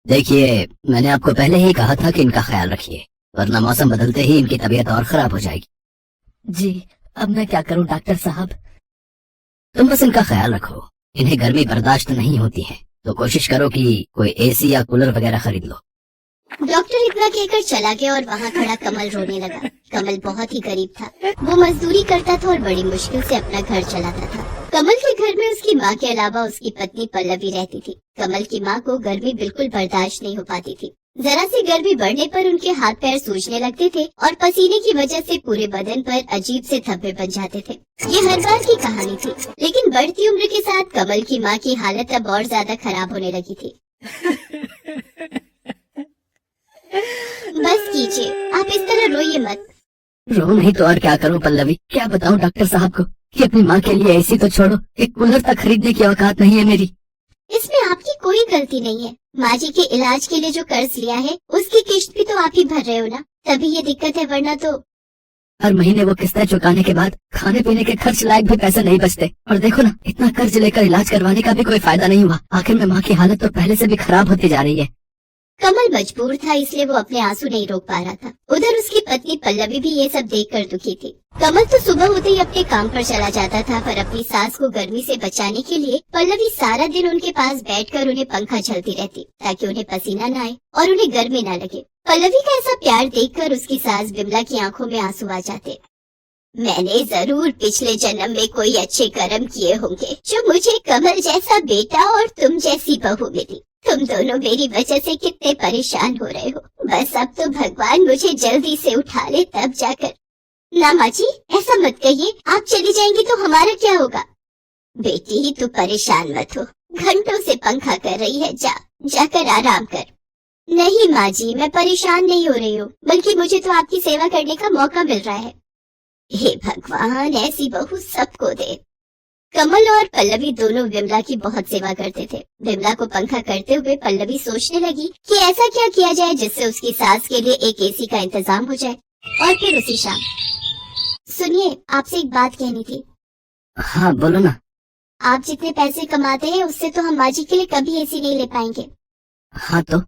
देखिए, मैंने आपको पहले ही कहा था कि इनका ख्याल रखिए, वरना मौसम बदलते ही इनकी तबीयत और खराब हो जाएगी। जी, अब मैं क्या करूं डॉक्टर साहब? तुम बस इनका ख्याल रखो। इन्हें गर्मी बर्दाश्त नहीं होती है, तो कोशिश करो कि कोई एसी या कूलर वगैरह खरीद लो। डॉक्टर इतना कहकर चला गया और वहाँ खड़ा कमल रोने लगा। कमल बहुत ही गरीब था। वो मजदूरी करता था और बड़ी मुश्किल से अपना घर चलाता था। कमल के घर में उसकी माँ के अलावा उसकी पत्नी पल्लवी रहती थी। कमल की माँ को गर्मी बिल्कुल बर्दाश्त नहीं हो पाती थी। जरा सी गर्मी बढ़ने पर उनके हाथ पैर सूजने लगते थे और पसीने की वजह से पूरे बदन पर अजीब से धब्बे बन जाते थे। ये हर बार की कहानी थी, लेकिन बढ़ती उम्र के साथ कमल की माँ की हालत अब और ज्यादा खराब होने लगी थी। बस कीजिए, आप इस तरह रोइए मत। रो नहीं तो और क्या करूं पल्लवी? क्या बताऊं डॉक्टर साहब को कि अपनी माँ के लिए एसी तो छोड़ो, एक कूलर तक खरीदने की औकात नहीं है मेरी। इसमें आपकी कोई गलती नहीं है। माँ जी के इलाज के लिए जो कर्ज लिया है उसकी किश्त भी तो आप ही भर रहे हो ना, तभी ये दिक्कत है, वरना तो हर महीने वो किस्तें चुकाने के बाद खाने पीने के खर्च लायक भी पैसे नहीं बचते। और देखो ना, इतना कर्ज लेकर इलाज करवाने का भी कोई फायदा नहीं हुआ। आखिर में माँ की हालत तो पहले से भी खराब होती जा रही है। कमल मजबूर था, इसलिए वो अपने आंसू नहीं रोक पा रहा था। उधर उसकी पत्नी पल्लवी भी ये सब देखकर दुखी थी। कमल तो सुबह होते ही अपने काम पर चला जाता था, पर अपनी सास को गर्मी से बचाने के लिए पल्लवी सारा दिन उनके पास बैठकर उन्हें पंखा झलती रहती, ताकि उन्हें पसीना न आए और उन्हें गर्मी न लगे। पल्लवी का ऐसा प्यार देखकर उसकी सास बिमला की आंखों में आंसू आ जाते। मैंने जरूर पिछले जन्म में कोई अच्छे कर्म किए होंगे, जो मुझे कमल जैसा बेटा और तुम जैसी बहू मिली। तुम दोनों मेरी वजह से कितने परेशान हो रहे हो। बस अब तो भगवान मुझे जल्दी से उठा ले, तब जाकर। ना माँ जी, ऐसा मत कहिए, आप चली जाएंगी तो हमारा क्या होगा? बेटी तू परेशान मत हो, घंटों से पंखा कर रही है, जाकर आराम कर। नहीं माँ जी, मैं परेशान नहीं हो रही हूँ, बल्कि मुझे तो आपकी सेवा करने का मौका मिल रहा है। हे भगवान, ऐसी बहू सबको दे। कमल और पल्लवी दोनों विमला की बहुत सेवा करते थे। विमला को पंखा करते हुए पल्लवी सोचने लगी कि ऐसा क्या किया जाए जिससे उसकी सास के लिए एक एसी का इंतजाम हो जाए। और फिर उसी शाम, सुनिए, आपसे एक बात कहनी थी। हाँ बोलो ना। आप जितने पैसे कमाते हैं उससे तो हम माँ जी के लिए कभी एसी नहीं ले पाएंगे। हाँ तो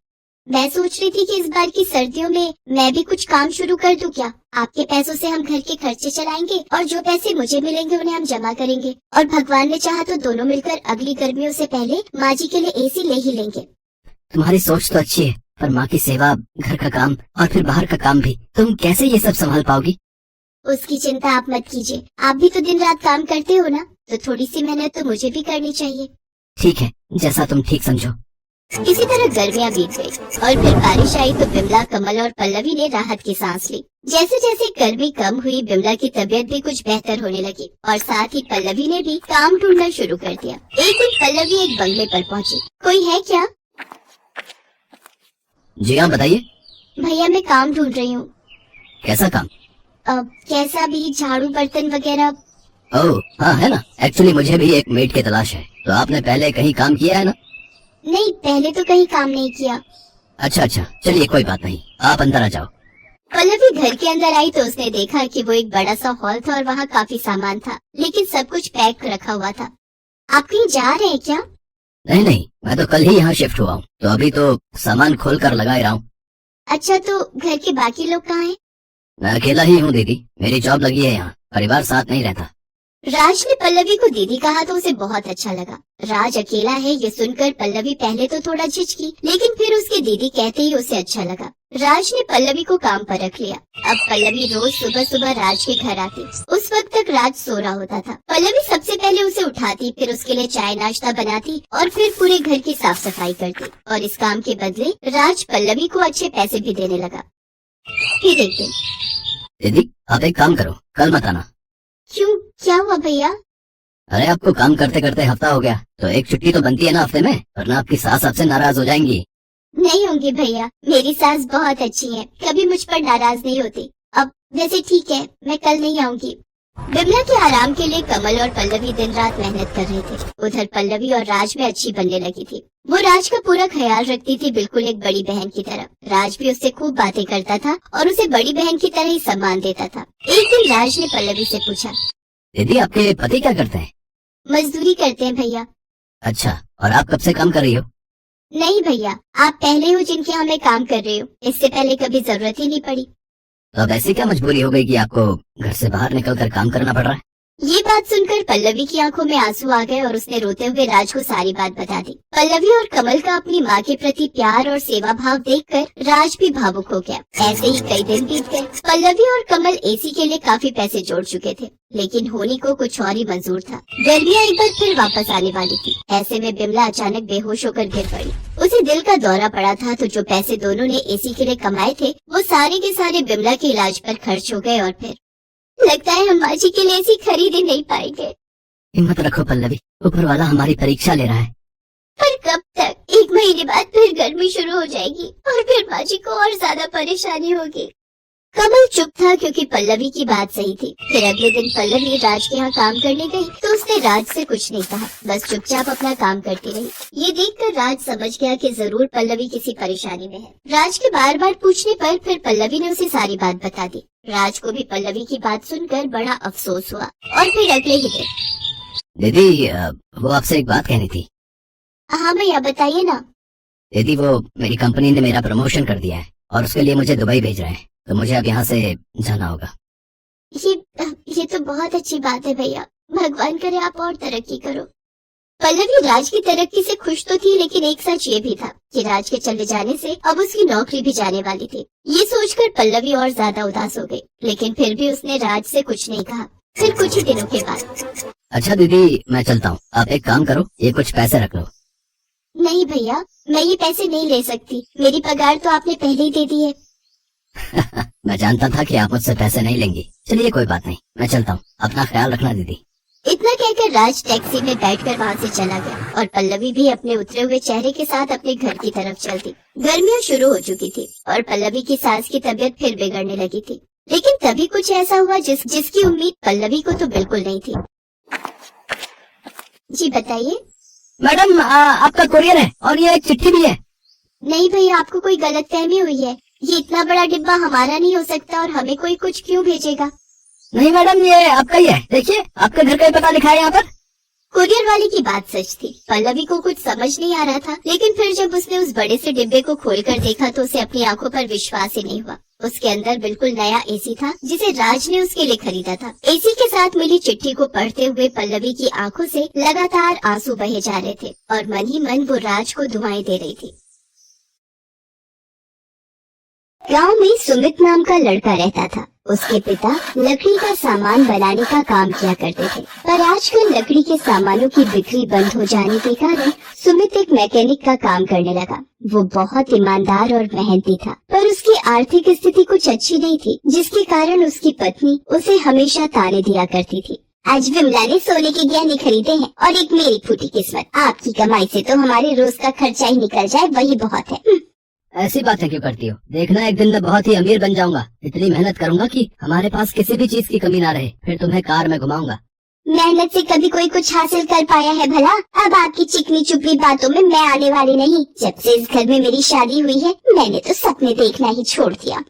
मैं सोच रही थी कि इस बार की सर्दियों में मैं भी कुछ काम शुरू कर दूं क्या? आपके पैसों से हम घर के खर्चे चलाएंगे और जो पैसे मुझे मिलेंगे उन्हें हम जमा करेंगे, और भगवान ने चाहा तो दोनों मिलकर अगली गर्मियों से पहले माँ जी के लिए एसी ले ही लेंगे। तुम्हारी सोच तो अच्छी है, पर माँ की सेवा, घर का काम और फिर बाहर का काम भी, तुम कैसे ये सब संभाल पाओगी? उसकी चिंता आप मत कीजिए, आप भी तो दिन रात काम करते हो ना, तो थोड़ी सी मेहनत तो मुझे भी करनी चाहिए। ठीक है, जैसा तुम ठीक समझो। इसी तरह गर्मियां बीत गई और फिर बारिश आई तो बिमला, कमल और पल्लवी ने राहत की सांस ली। जैसे जैसे गर्मी कम हुई, बिमला की तबीयत भी कुछ बेहतर होने लगी और साथ ही पल्लवी ने भी काम ढूंढना शुरू कर दिया। एक दिन पल्लवी एक बंगले पर पहुंची। कोई है क्या? जी हाँ, बताइए। भैया मैं काम ढूंढ रही हूँ। कैसा काम? कैसा भी, झाड़ू बर्तन वगैरह। ओह हाँ, है ना। एक्चुअली मुझे भी एक मेड की तलाश है। तो आपने पहले कहीं काम किया है ना? नहीं, पहले तो कहीं काम नहीं किया। अच्छा, चलिए कोई बात नहीं, आप अंदर आ जाओ। पल्लवी घर के अंदर आई तो उसने देखा कि वो एक बड़ा सा हॉल था और वहाँ काफी सामान था, लेकिन सब कुछ पैक रखा हुआ था। आप कहीं जा रहे हैं क्या? नहीं, मैं तो कल ही यहाँ शिफ्ट हुआ हूँ, तो अभी तो सामान खोल कर लगा ही रहा हूँ। अच्छा, तो घर के बाकी लोग कहाँ हैं? मैं अकेला ही हूँ दीदी, मेरी जॉब लगी है यहाँ, परिवार साथ नहीं रहता। राज ने पल्लवी को दीदी कहा तो उसे बहुत अच्छा लगा। राज अकेला है ये सुनकर पल्लवी पहले तो थोड़ा झिझकी, लेकिन फिर उसके दीदी कहते ही उसे अच्छा लगा। राज ने पल्लवी को काम पर रख लिया। अब पल्लवी रोज सुबह सुबह राज के घर आती। उस वक्त तक राज सो रहा होता था। पल्लवी सबसे पहले उसे उठाती, फिर उसके लिए चाय नाश्ता बनाती और फिर पूरे घर की साफ सफाई करती। और इस काम के बदले राज पल्लवी को अच्छे पैसे भी देने लगा। फिर एक दिन, दीदी आप एक काम करो, कल मत आना। क्यों, क्या हुआ भैया? अरे आपको काम करते करते हफ्ता हो गया, तो एक छुट्टी तो बनती है ना हफ्ते में, वरना आपकी सास आपसे नाराज हो जाएंगी। नहीं होंगी भैया, मेरी सास बहुत अच्छी है, कभी मुझ पर नाराज नहीं होती। अब वैसे ठीक है, मैं कल नहीं आऊंगी। बिमला के आराम के लिए कमल और पल्लवी दिन रात मेहनत कर रहे थे। उधर पल्लवी और राज में अच्छी बनने लगी थी। वो राज का पूरा ख्याल रखती थी, बिल्कुल एक बड़ी बहन की तरह। राज भी उससे खूब बातें करता था और उसे बड़ी बहन की तरह ही सम्मान देता था। एक दिन राज ने पल्लवी से पूछा, दीदी आपके पति क्या करते हैं? मजदूरी करते हैं भैया। अच्छा, और आप कब से काम कर रही हो? नहीं भैया, आप पहले हो जिनके यहाँ मैं काम कर रही हूँ, इससे पहले कभी जरूरत ही नहीं पड़ी। तो अब ऐसी क्या मजबूरी हो गई कि आपको घर से बाहर निकलकर काम करना पड़ रहा है? ये बात सुनकर पल्लवी की आंखों में आंसू आ गए और उसने रोते हुए राज को सारी बात बता दी। पल्लवी और कमल का अपनी माँ के प्रति प्यार और सेवा भाव देखकर राज भी भावुक हो गया। ऐसे ही कई दिन बीत गए। पल्लवी और कमल एसी के लिए काफी पैसे जोड़ चुके थे, लेकिन होनी को कुछ और ही मंजूर था। गर्मियाँ एक बार फिर वापस आने वाली थी। ऐसे में बिमला अचानक बेहोश होकर गिर पड़ी। उसे दिल का दौरा पड़ा था, तो जो पैसे दोनों ने एसी के लिए कमाए थे वो सारे के सारे बिमला के इलाज पर खर्च हो गए। और फिर लगता है हम माँ जी के लिए ऐसी खरीद ही नहीं पाएंगे। हिम्मत रखो पल्लवी, ऊपर वाला हमारी परीक्षा ले रहा है। पर कब तक? 1 महीने बाद फिर गर्मी शुरू हो जाएगी और फिर माँ जी को और ज्यादा परेशानी होगी। कमल चुप था क्योंकि पल्लवी की बात सही थी। फिर अगले दिन पल्लवी राज के यहाँ काम करने गई तो उसने राज से कुछ नहीं कहा, बस चुपचाप अपना काम करती रही। ये देखकर राज समझ गया कि जरूर पल्लवी किसी परेशानी में है। राज के बार बार पूछने पर फिर पल्लवी ने उसे सारी बात बता दी। राज को भी पल्लवी की बात सुनकर बड़ा अफसोस हुआ। और फिर अगले ही दिन, दीदी वो आपसे एक बात कहनी थी। हाँ भैया बताइए ना। दीदी वो मेरी कंपनी ने मेरा प्रमोशन कर दिया है और उसके लिए मुझे दुबई भेज रहे हैं, तो मुझे अब यहाँ से जाना होगा। ये तो बहुत अच्छी बात है भैया, भगवान करे आप और तरक्की करो। पल्लवी राज की तरक्की से खुश तो थी, लेकिन एक सच ये भी था कि राज के चले जाने से अब उसकी नौकरी भी जाने वाली थी। ये सोचकर पल्लवी और ज्यादा उदास हो गई, लेकिन फिर भी उसने राज से कुछ नहीं कहा। फिर कुछ ही दिनों के बाद, अच्छा दीदी मैं चलता हूँ, आप एक काम करो, ये कुछ पैसे रख लो। नहीं भैया, मैं ये पैसे नहीं ले सकती, मेरी पगार तो आपने पहले ही दे दी है। मैं जानता था कि आप मुझसे पैसे नहीं लेंगी। चलिए कोई बात नहीं, मैं चलता हूँ, अपना ख्याल रखना दीदी। इतना कहकर राज टैक्सी में बैठकर वहाँ से चला गया और पल्लवी भी अपने उतरे हुए चेहरे के साथ अपने घर की तरफ चलती। गर्मियाँ शुरू हो चुकी थी और पल्लवी की सास की तबीयत फिर बिगड़ने लगी थी, लेकिन तभी कुछ ऐसा हुआ जिसकी उम्मीद पल्लवी को तो बिल्कुल नहीं थी। जी बताइए। मैडम आपका कुरियर है और ये एक चिट्ठी भी है। नहीं भैया, आपको कोई गलतफहमी हुई है। ये इतना बड़ा डिब्बा हमारा नहीं हो सकता और हमें कोई कुछ क्यों भेजेगा? नहीं मैडम, ये आपका ही है, देखिए आपके घर का ही पता लिखा है यहाँ पर। कुरियर वाले की बात सच थी। पल्लवी को कुछ समझ नहीं आ रहा था, लेकिन फिर जब उसने उस बड़े से डिब्बे को खोलकर देखा तो उसे अपनी आंखों पर विश्वास ही नहीं हुआ। उसके अंदर बिल्कुल नया एसी था जिसे राज ने उसके लिए खरीदा था। एसी के साथ मिली चिट्ठी को पढ़ते हुए पल्लवी की आंखों से लगातार आंसू बहे जा रहे थे और मन ही मन वो राज को दुआएं दे रही थी। गांव में सुमित नाम का लड़का रहता था। उसके पिता लकड़ी का सामान बनाने का काम किया करते थे, पर आजकल लकड़ी के सामानों की बिक्री बंद हो जाने के कारण सुमित एक मैकेनिक का काम करने लगा। वो बहुत ईमानदार और मेहनती था, पर उसकी आर्थिक स्थिति कुछ अच्छी नहीं थी, जिसके कारण उसकी पत्नी उसे हमेशा ताने दिया करती थी। आज विमला ने सोने के गहने खरीदे हैं और एक मेरी फूटी किस्मत। आपकी कमाई से तो हमारे रोज का खर्चा ही निकल जाए, वही बहुत है। ऐसी बातें क्यों करती हो? देखना एक दिन मैं बहुत ही अमीर बन जाऊंगा। इतनी मेहनत करूंगा कि हमारे पास किसी भी चीज की कमी ना रहे, फिर तुम्हें कार में घुमाऊंगा। मेहनत से कभी कोई कुछ हासिल कर पाया है भला? अब आपकी चिकनी चुपड़ी बातों में मैं आने वाली नहीं। जब से इस घर में मेरी शादी हुई है, मैंने तो सपने देखना ही छोड़ दिया।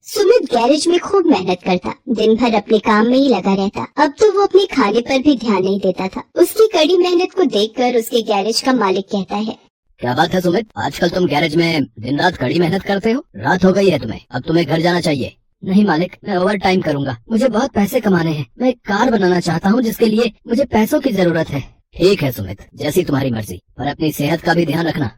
सुमित गैरेज में खूब मेहनत करता, दिन भर अपने काम में ही लगा रहता। अब तो वो अपने खाने पर भी ध्यान नहीं देता था। उसकी कड़ी मेहनत को देखकर उसके गैरेज का मालिक कहता है, क्या बात है सुमित, आजकल तुम गैरेज में दिन रात कड़ी मेहनत करते हो? रात हो गई है तुम्हें, अब तुम्हें घर जाना चाहिए। नहीं मालिक, मैं ओवर टाइम करूंगा, मुझे बहुत पैसे कमाने हैं। मैं एक कार बनाना चाहता हूँ जिसके लिए मुझे पैसों की जरूरत है। ठीक है सुमित, जैसी तुम्हारी मर्जी, पर अपनी सेहत का भी ध्यान रखना।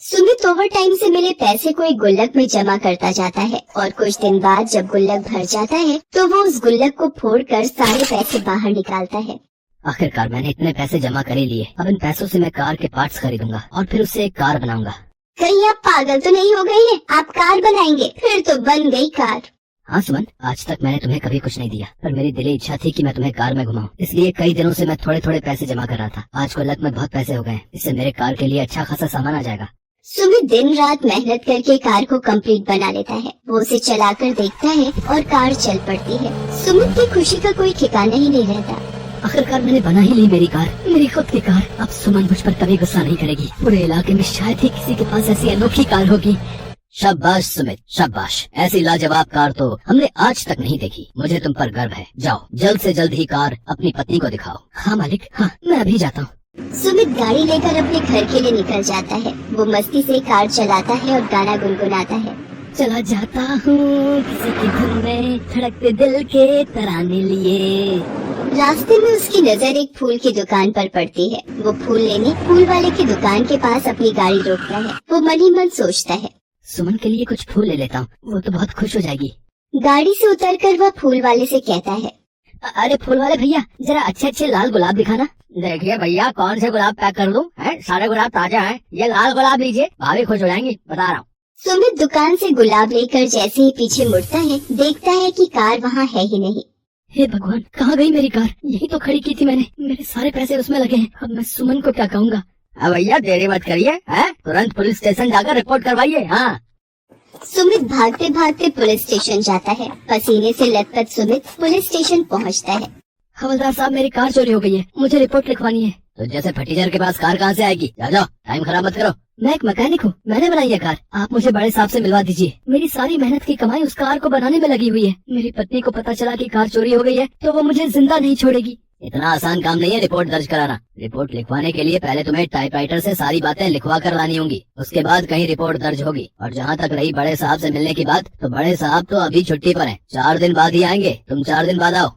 सुमित ओवर टाइम से मिले पैसे को एक गुल्लक में जमा करता जाता है और कुछ दिन बाद जब गुल्लक भर जाता है तो वो उस गुल्लक को फोड़कर सारे पैसे बाहर निकालता है। आखिरकार मैंने इतने पैसे जमा कर ही लिए, अब इन पैसों से मैं कार के पार्ट्स खरीदूंगा और फिर उससे एक कार बनाऊंगा। कहीं आप पागल तो नहीं हो गए हैं? आप कार बनाएंगे? फिर तो बन गई कार। हाँ सुमन, आज तक मैंने तुम्हें कभी कुछ नहीं दिया, पर मेरी दिली इच्छा थी कि मैं तुम्हें कार में घुमाऊं, इसलिए कई दिनों से मैं थोड़े थोड़े पैसे जमा कर रहा था। आज गुल्लक में बहुत पैसे हो गए, इससे मेरे कार के लिए अच्छा खासा सामान आ जाएगा। सुमित दिन रात मेहनत करके कार को कंप्लीट बना लेता है। वो उसे चलाकर देखता है और कार चल पड़ती है। सुमित की खुशी का कोई ठिकाना ही नहीं रहता। आखिरकार मैंने बना ही ली मेरी कार, मेरी खुद की कार। अब सुमन मुझ पर कभी गुस्सा नहीं करेगी। पूरे इलाके में शायद ही किसी के पास ऐसी अनोखी कार होगी। शाबाश सुमित, शाबाश, ऐसी लाजवाब कार तो हमने आज तक नहीं देखी। मुझे तुम पर गर्व है। जाओ जल्द से जल्द ही कार अपनी पत्नी को दिखाओ। हाँ मालिक, हाँ मैं अभी जाता हूँ। सुमित गाड़ी लेकर अपने घर के लिए निकल जाता है। वो मस्ती से कार चलाता है और गाना गुनगुनाता है। चला जाता हूँ किसी की धुन में, धड़कते दिल के तराने लिए। रास्ते में उसकी नजर एक फूल की दुकान पर पड़ती है। वो फूल लेने फूल वाले की दुकान के पास अपनी गाड़ी रोकता है। वो मन ही मन सोचता है, सुमन के लिए कुछ फूल ले लेता हूँ, वो तो बहुत खुश हो जाएगी। गाड़ी से उतरकर वह फूल वाले से कहता है, अरे फूल वाले भैया, जरा अच्छे अच्छे लाल गुलाब दिखाना। देखिए भैया, कौन से गुलाब पैक कर दूं? सारे गुलाब ताजा हैं। ये लाल गुलाब लीजिए, भाभी खुश हो जाएंगी, बता रहा हूँ। सुमित दुकान से गुलाब लेकर जैसे ही पीछे मुड़ता है, देखता है कि कार वहाँ है ही नहीं। हे भगवान, कहाँ गई मेरी कार? यही तो खड़ी की थी मैंने, मेरे सारे पैसे उसमें लगे हैं। अब मैं सुमन को क्या कहूँगा? भैया देरी मत करिए, तुरंत पुलिस स्टेशन जाकर रिपोर्ट करवाइए। हाँ, सुमित भागते भागते पुलिस स्टेशन जाता है। पसीने से लथपथ सुमित पुलिस स्टेशन पहुंचता है। हवलदार साहब, मेरी कार चोरी हो गई है, मुझे रिपोर्ट लिखवानी है। तो जैसे फटीचर के पास कार कहाँ से आएगी? जाओ, टाइम खराब मत करो। मैं एक मैकेनिक हूँ, मैंने बनाई है कार। आप मुझे बड़े साहब से मिलवा दीजिए। मेरी सारी मेहनत की कमाई उस कार को बनाने में लगी हुई है। मेरी पत्नी को पता चला कि कार चोरी हो गई है तो वो मुझे जिंदा नहीं छोड़ेगी। इतना आसान काम नहीं है रिपोर्ट दर्ज कराना। रिपोर्ट लिखवाने के लिए पहले तुम्हें टाइपराइटर से सारी बातें लिखवा कर लानी होंगी, उसके बाद कहीं रिपोर्ट दर्ज होगी। और जहाँ तक रही बड़े साहब से मिलने की बात, तो बड़े साहब तो अभी छुट्टी पर हैं, 4 दिन बाद ही आएंगे। तुम 4 दिन बाद आओ।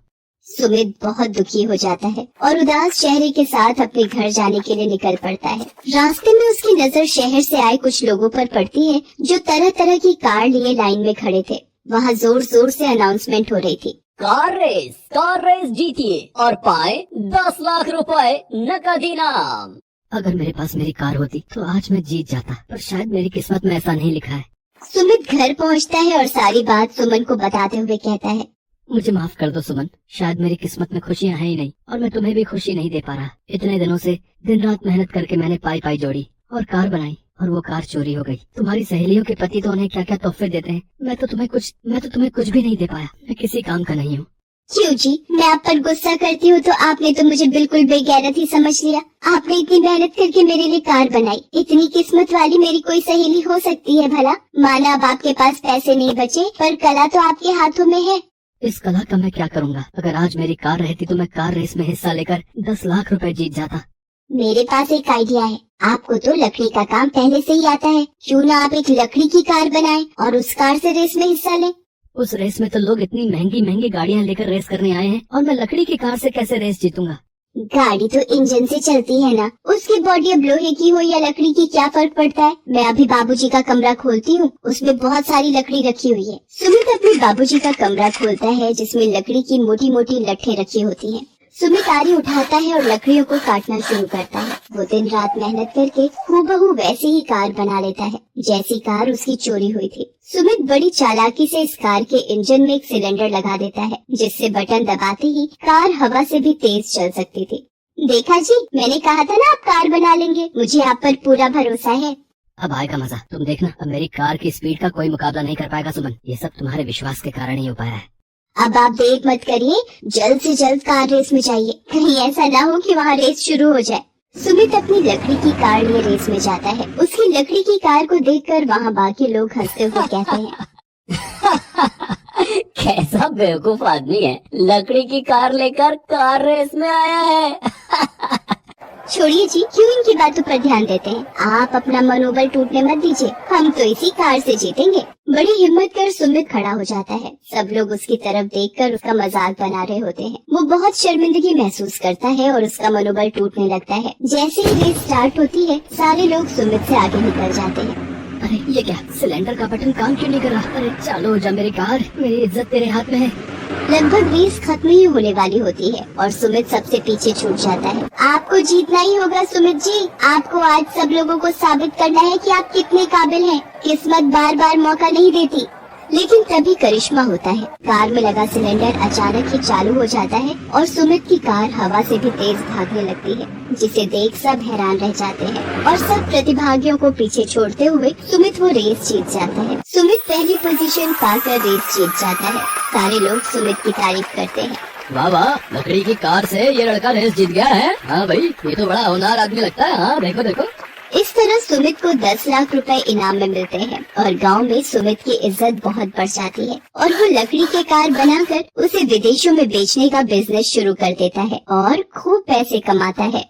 सुमित बहुत दुखी हो जाता है और उदास चेहरे के साथ अपने घर जाने के लिए निकल पड़ता है। रास्ते में उसकी नजर शहर से आए कुछ लोगों पर पड़ती है जो तरह तरह की कार लिए लाइन में खड़े थे। वहाँ जोर जोर से अनाउंसमेंट हो रही थी, कार रेस जीतिए और पाए 10 लाख रुपए नकद इनाम। अगर मेरे पास मेरी कार होती तो आज मैं जीत जाता, पर शायद मेरी किस्मत में ऐसा नहीं लिखा है। सुमित घर पहुँचता है और सारी बात सुमन को बताते हुए कहता है, मुझे माफ कर दो सुमन, शायद मेरी किस्मत में खुशियाँ हैं ही नहीं और मैं तुम्हें भी खुशी नहीं दे पा रहा। इतने दिनों से दिन रात मेहनत करके मैंने पाई जोड़ी और कार बनाई और वो कार चोरी हो गई। तुम्हारी सहेलियों के पति तो उन्हें क्या क्या तोहफे देते हैं, मैं तो तुम्हें कुछ भी नहीं दे पाया। मैं किसी काम का नहीं हूँ। क्यों जी, मैं आप पर गुस्सा करती हूँ तो आपने तो मुझे बिल्कुल बेगैरत ही समझ लिया। आपने इतनी मेहनत करके मेरे लिए कार बनाई, इतनी किस्मत वाली मेरी कोई सहेली हो सकती है भला? माना अब आपके पास पैसे नहीं बचे, पर कला तो आपके हाथों में है। इस कला का मैं क्या करूँगा? अगर आज मेरी कार रहती तो मैं कार रेस में हिस्सा लेकर 10 लाख रुपए जीत जाता। मेरे पास एक आइडिया है, आपको तो लकड़ी का काम पहले से ही आता है, क्यों ना आप एक लकड़ी की कार बनाएं और उस कार से रेस में हिस्सा लें। उस रेस में तो लोग इतनी महंगी महंगी गाड़ियाँ लेकर रेस करने आए हैं और मैं लकड़ी की कार से कैसे रेस जीतूंगा? गाड़ी तो इंजन से चलती है ना, उसकी बॉडी अब लोहे की हो या लकड़ी की क्या फर्क पड़ता है? मैं अभी बाबूजी का कमरा खोलती हूँ, उसमें बहुत सारी लकड़ी रखी हुई है। सुमित अपने बाबूजी का कमरा खोलता है जिसमें लकड़ी की मोटी मोटी लट्ठें रखी होती हैं। सुमित आरी उठाता है और लकड़ियों को काटना शुरू करता है। वो दिन रात मेहनत करके हूबहू वैसी ही कार बना लेता है जैसी कार उसकी चोरी हुई थी। सुमित बड़ी चालाकी से इस कार के इंजन में एक सिलेंडर लगा देता है जिससे बटन दबाते ही कार हवा से भी तेज चल सकती थी। देखा जी, मैंने कहा था ना आप कार बना लेंगे, मुझे आप पर पूरा भरोसा है। अब आएगा मजा, तुम देखना। अब मेरी कार की स्पीड का कोई मुकाबला नहीं कर पाएगा सुमन, ये सब तुम्हारे विश्वास के कारण ही हो पाया है। अब आप देर मत करिए, जल्द से जल्द कार रेस में जाइए, कहीं ऐसा ना हो कि वहाँ रेस शुरू हो जाए। सुमित अपनी लकड़ी की कार लिए रेस में जाता है। उसकी लकड़ी की कार को देखकर वहाँ बाकी लोग हंसते हुए कहते हैं, कैसा बेवकूफ आदमी है, लकड़ी की कार लेकर कार रेस में आया है। छोड़िए जी, क्यों इनकी बातों पर ध्यान देते हैं? आप अपना मनोबल टूटने मत दीजिए, हम तो इसी कार से जीतेंगे। बड़ी हिम्मत कर सुमित खड़ा हो जाता है। सब लोग उसकी तरफ देखकर उसका मजाक बना रहे होते हैं। वो बहुत शर्मिंदगी महसूस करता है और उसका मनोबल टूटने लगता है। जैसे ही रेस स्टार्ट होती है, सारे लोग सुमित से आगे निकल जाते हैं। अरे ये क्या, सिलेंडर का बटन काम क्यों नहीं कर रहा? अरे चालू हो जा मेरी कार, मेरी इज्जत तेरे हाथ में है। लगभग रेस खत्म ही होने वाली होती है और सुमित सबसे पीछे छूट जाता है। आपको जीतना ही होगा सुमित जी, आपको आज सब लोगों को साबित करना है कि आप कितने काबिल हैं। किस्मत बार बार मौका नहीं देती। लेकिन तभी करिश्मा होता है। कार में लगा सिलेंडर अचानक ही चालू हो जाता है और सुमित की कार हवा से भी तेज भागने लगती है, जिसे देख सब हैरान रह जाते हैं और सब प्रतिभागियों को पीछे छोड़ते हुए सुमित वो रेस जीत जाता है। सुमित पहली पोजीशन पाकर रेस जीत जाता है। सारे लोग सुमित की तारीफ करते हैं। वाह वाह, लकड़ी की कार से ये लड़का रेस जीत गया है। हाँ भाई, ये तो बड़ा होनहार आदमी लगता है। हाँ देखो देखो। इस तरह सुमित को 10 लाख रुपए इनाम में मिलते हैं और गांव में सुमित की इज्जत बहुत बढ़ जाती है और वो लकड़ी के कार बनाकर उसे विदेशों में बेचने का बिजनेस शुरू कर देता है और खूब पैसे कमाता है।